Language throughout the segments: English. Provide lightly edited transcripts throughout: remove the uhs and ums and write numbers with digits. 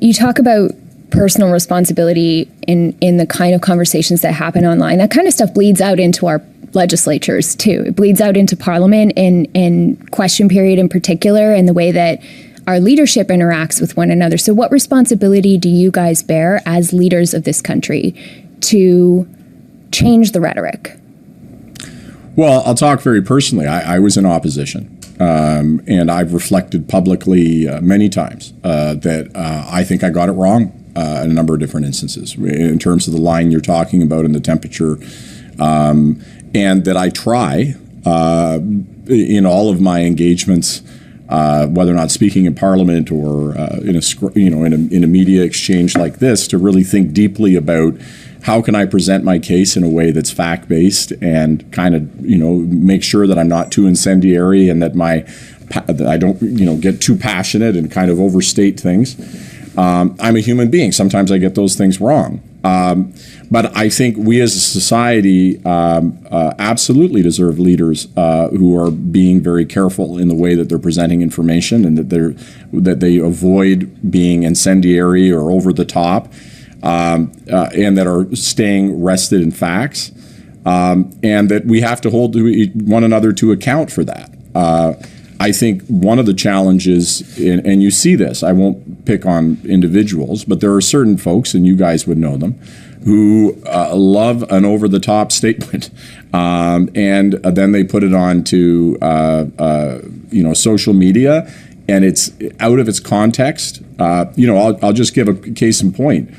you talk about personal responsibility in the kind of conversations that happen online. That kind of stuff bleeds out into our legislatures too. It bleeds out into Parliament in question period in particular, and the way that our leadership interacts with one another. So what responsibility do you guys bear as leaders of this country to change the rhetoric? Well, I'll talk very personally. I was in opposition, and I've reflected publicly many times that I think I got it wrong in a number of different instances in terms of the line you're talking about and the temperature, and that I try in all of my engagements, whether or not speaking in Parliament or in a media exchange like this, to really think deeply about how can I present my case in a way that's fact-based and kind of, make sure that I'm not too incendiary and that I don't, get too passionate and kind of overstate things. I'm a human being. Sometimes I get those things wrong. But I think we as a society absolutely deserve leaders who are being very careful in the way that they're presenting information, and that they avoid being incendiary or over the top, and that are staying rested in facts, and that we have to hold one another to account for that. I think one of the challenges, and you see this, I won't pick on individuals, but there are certain folks, and you guys would know them, who love an over-the-top statement, and then they put it on to social media, and it's out of its context. I'll just give a case in point.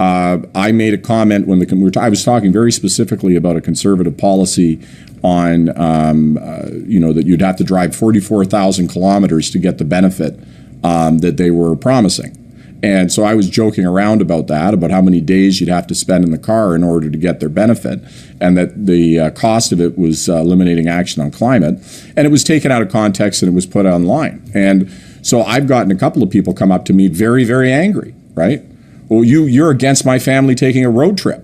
I made a comment when I was talking very specifically about a conservative policy on, that you'd have to drive 44,000 kilometers to get the benefit that they were promising. And so I was joking around about that, about how many days you'd have to spend in the car in order to get their benefit, and that the cost of it was eliminating action on climate. And it was taken out of context and it was put online. And so I've gotten a couple of people come up to me very, very angry, right? Well, you're against my family taking a road trip.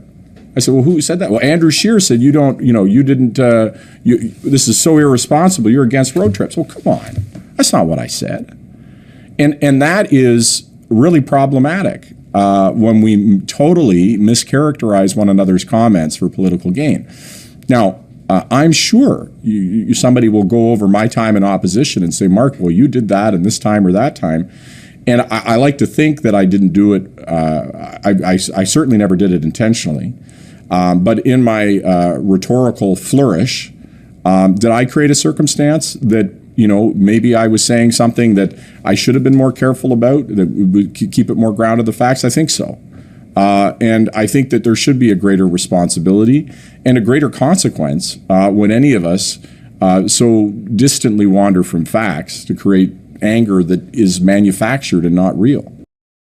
I said, well, who said that? Well, Andrew Scheer said you didn't, this is so irresponsible, you're against road trips. Well, come on. That's not what I said. And that is really problematic when we totally mischaracterize one another's comments for political gain. Now, I'm sure somebody will go over my time in opposition and say, Mark, well, you did that and this time or that time. And I like to think that I didn't do it. I certainly never did it intentionally. But in my rhetorical flourish, did I create a circumstance that, maybe I was saying something that I should have been more careful about, that would keep it more grounded to the facts? I think so. And I think that there should be a greater responsibility and a greater consequence when any of us so distantly wander from facts to create anger that is manufactured and not real.